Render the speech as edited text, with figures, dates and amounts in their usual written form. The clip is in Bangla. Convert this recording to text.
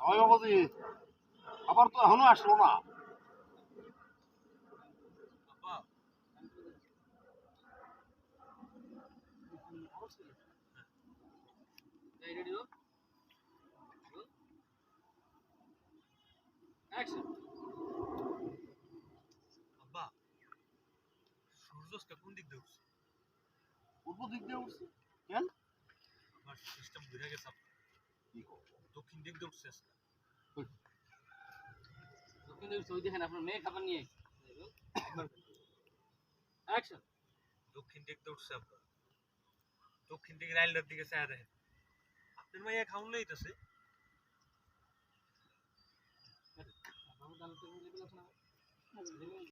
হয় বাবাজি, আবার তো এখনো আসলো না। আব্বা রেডি রো অ্যাকশন। আব্বা সূর্যাস্ত কোন দিক দিয়ে উঠছে? পূর্ব দিক দিয়ে উঠছে কেন? আমার সিস্টেম ঘুরে গেছে আব্বা। কি কর? দক্ষিণ দিক দিয়ে উঠছে আজকে। দক্ষিণ দিকে ছবি দেখেন আপনার মেয়ে খাবার নিয়ে অ্যাকশন। দক্ষিণ দিক দিয়ে উঠছে আব্বা। দক্ষিণ দিকে রাইলটার দিকে চায় দেখেন। আপনার মাইয়া খাউন লইতেছে। বাবু দাম তো